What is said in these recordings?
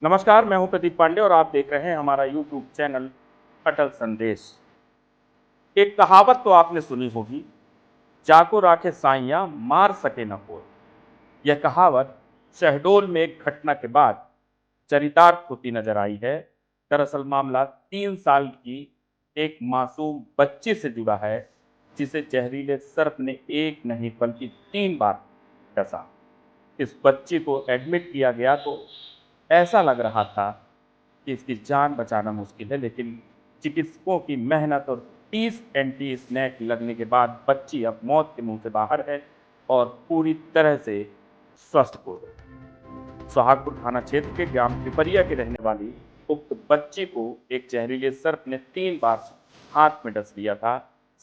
नमस्कार, मैं हूं प्रदीप पांडे और आप देख रहे हैं हमारा यूट्यूब चैनल अटल संदेश। एक कहावत तो आपने सुनी होगी, जाको राखे साइयां मार सके न कोई। यह कहावत शहडोल में एक घटना के बाद चरितार्थ होती नजर आई है। दरअसल मामला 3 साल की एक मासूम बच्ची से जुड़ा है, जिसे जहरीले सर्प ने एक नहीं बल्कि 3 बार डसा। इस बच्ची को एडमिट किया गया तो ऐसा लग रहा था कि इसकी जान बचाना मुश्किल है, लेकिन चिकित्सकों की मेहनत और 30 एंटी स्नैक लगने के बाद बच्ची अब मौत के मुंह से बाहर है और पूरी तरह से स्वस्थ हो गई। सोहागपुर थाना क्षेत्र के ग्राम पिपरिया के रहने वाली उक्त बच्ची को एक जहरीले सर्प ने 3 बार हाथ में डस लिया था।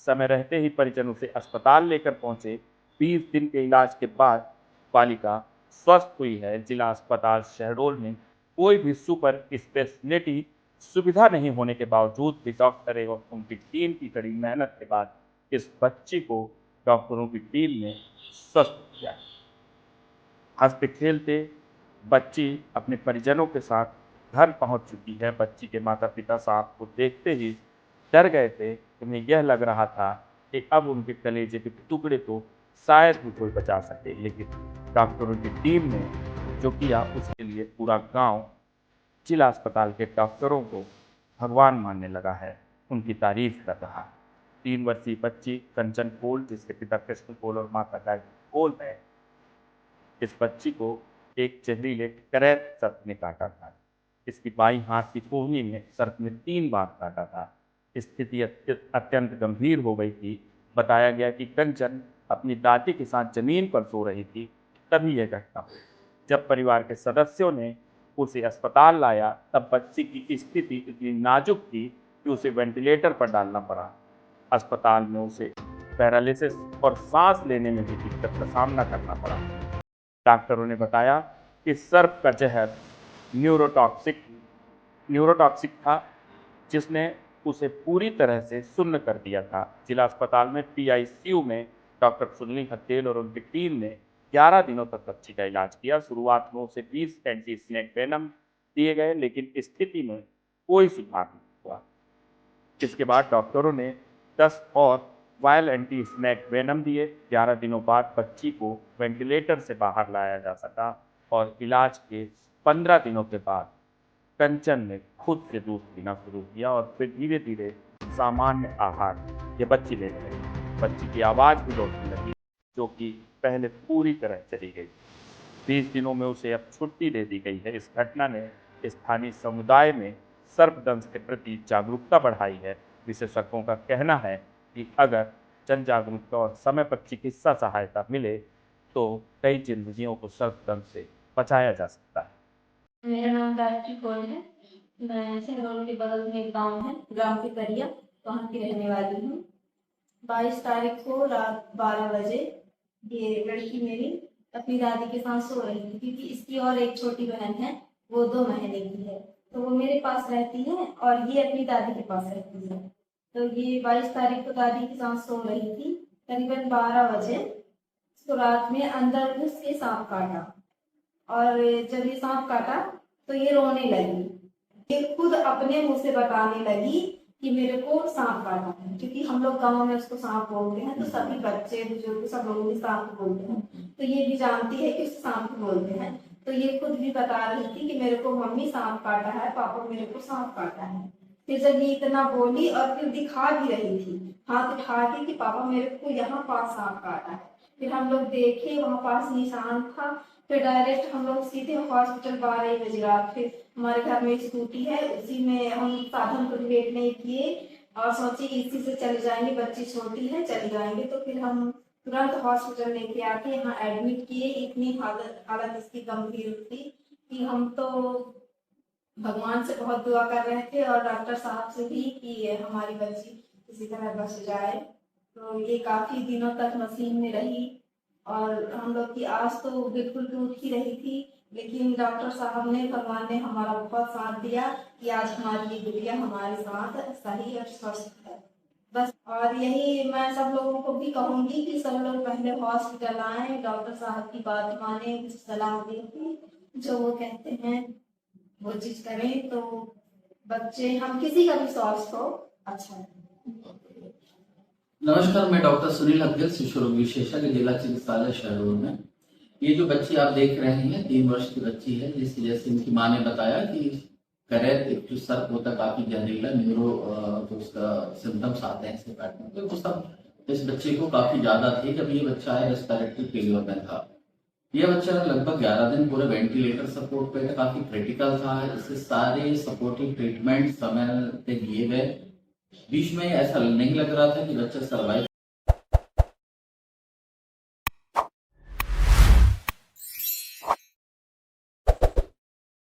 समय रहते ही परिजन उसे अस्पताल लेकर पहुंचे। 20 दिन के इलाज के बाद बालिका स्वस्थ हुई है। जिला अस्पताल शहडोल में कोई भी सुपर स्पेशलिटी सुविधा नहीं होने के बावजूद भी डॉक्टर एवं उनकी टीम की कड़ी मेहनत के बाद इस बच्ची को डॉक्टरों की टीम ने स्वस्थ किया। हंसते खेलते बच्ची अपने परिजनों के साथ घर पहुंच चुकी है। बच्ची के माता पिता सांप को देखते ही डर गए थे। उन्हें यह लग रहा था कि अब उनके कलेजे के टुकड़े तो शायद ही कोई बचा सके, लेकिन डॉक्टरों की टीम ने जो किया उसके लिए पूरा गांव जिला अस्पताल के डॉक्टरों को भगवान मानने लगा है, उनकी तारीफ कर रहा है। 3 वर्षीय बच्ची कंचन कोल, जिसके पिता कृष्ण कोल और माता गायत्री कोल है, इस बच्ची को एक जहरीले करैत सर्प ने काटा था। इसकी बाईं हाथ की कोहनी में सर्प ने 3 बार काटा था। स्थिति अत्यंत गंभीर हो गई थी। बताया गया कि कंचन अपनी दादी के साथ जमीन पर सो रही थी, तभी यह घटना हुई। जब परिवार के सदस्यों ने उसे अस्पताल लाया, तब बच्ची की स्थिति इतनी नाजुक थी कि उसे वेंटिलेटर पर डालना पड़ा। अस्पताल में उसे पैरालिसिस और सांस लेने में भी दिक्कत का सामना करना पड़ा। डॉक्टरों ने बताया कि सर्प का जहर न्यूरोटॉक्सिक न्यूरोटॉक्सिक था, जिसने उसे पूरी तरह से सुन्न कर दिया था। जिला अस्पताल में पीआईसीयू में डॉक्टर सुनील हथेल और उनकी टीम ने 11 दिनों तक बच्ची का इलाज किया। शुरुआत में उसे 20 एंटी स्नेक वेनम दिए गए, लेकिन स्थिति में कोई सुधार नहीं हुआ। इसके बाद डॉक्टरों ने 10 और वायल एंटी स्नैक वेनम दिए। 11 दिनों बाद बच्ची को वेंटिलेटर से बाहर लाया जा सका और इलाज के 15 दिनों के बाद कंचन ने खुद से दूध पीना शुरू किया और फिर धीरे धीरे सामान्य आहार ये बच्ची ले रही। बच्ची की आवाज़ भी लौटने लगी, जो कि पहले पूरी तरह चली गई। 20 दिनों में उसे अब छुट्टी दे दी गई है। इस घटना ने स्थानीय समुदाय में सर्पदंश के प्रति जागरूकता बढ़ाई है। विशेषज्ञों का कहना है कि अगर जन जागरूकता और समय पर चिकित्सा सहायता मिले तो कई जिंदगियों को सर्पदंश से बचाया जा सकता है। मेरा नाम गायत्री कौर है। मैं शहडोल के बगल में एक गांव है, ग्राम पिपरिया, वहाँ की रहने वाली हूँ। 22 तारीख को रात 12 बजे ये लड़की मेरी अपनी दादी के साथ सो रही थी, क्योंकि इसकी और एक छोटी बहन है, वो 2 महीने की है, तो वो मेरे पास रहती है और ये अपनी दादी के पास रहती है। तो ये 22 तारीख को दादी के साथ सो रही थी। करीबन 12 बजे तो रात में अंदर घुस के सांप काटा, और जब ये सांप काटा तो ये रोने लगी। ये खुद अपने मुंह से बताने लगी कि मेरे को सांप काटा है, क्योंकि हम लोग गांव में उसको सांप बोलते हैं, तो सभी बच्चे बुजुर्ग सब लोग भी सांप बोलते हैं, तो ये भी जानती है कि उसे सांप बोलते हैं। तो ये खुद भी बता रही थी कि मेरे को मम्मी सांप काटा है, पापा मेरे को सांप काटा है। फिर जब ये इतना बोली और फिर दिखा भी रही थी हाथ उठा के कि पापा मेरे को यहाँ पास सांप काटा है। फिर हम लोग देखे वहाँ पास निशान था। फिर डायरेक्ट हम लोग सीधे हॉस्पिटल 12 बजे रात, फिर हमारे घर में स्कूटी है, उसी में हम साधन को वेट नहीं किए और सोचे इसी से चले जाएंगे, बच्ची छोटी है चले जाएंगे। तो फिर हम तुरंत हॉस्पिटल लेके आके यहाँ एडमिट किए। इतनी हालत इसकी गंभीर थी कि हम तो भगवान से बहुत दुआ कर रहे थे और डॉक्टर साहब से भी कि हमारी बच्ची किसी तरह बच जाए। तो ये काफी दिनों तक मशीन में रही और हम लोग की आस तो बिल्कुल टूट ही रही थी, लेकिन डॉक्टर साहब ने, भगवान ने हमारा बहुत साथ दिया कि आज हमारी ये गुड़िया हमारे साथ सही और स्वस्थ है। बस, और यही मैं सब लोगों को भी कहूंगी कि सब लोग पहले हॉस्पिटल आए, डॉक्टर साहब की बात माने, सलाह दें जो वो कहते हैं। वो चीज करें तो बच्चे, हम किसी का भी स्वास्थ्य हो अच्छा है। नमस्कार, मैं डॉक्टर सुनील अब्दुल, शिशु रोग विशेषज्ञ, जिला चिकित्सालय शहडोल में। ये जो बच्ची आप देख रहे हैं 3 वर्ष की बच्ची है, जिसकी जैसे इनकी माँ ने बताया कि करेक्ट एक जो सर्प होता है काफी जहरीला न्यूरो जो उसका सिम्टम्स आते हैं इसके पैटर्न तो वो सब इस बच्चे को काफी ज्यादा थे जब ये बच्चा है रेस्पिरेटरी फेलियर में था। यह बच्चा लगभग 11 दिन पूरे वेंटिलेटर सपोर्ट पे था, काफी क्रिटिकल था। इससे सारे सपोर्टिव ट्रीटमेंट समय पे दिए गए। बीच में ऐसा नहीं लग रहा था कि बच्चा सर्वाइव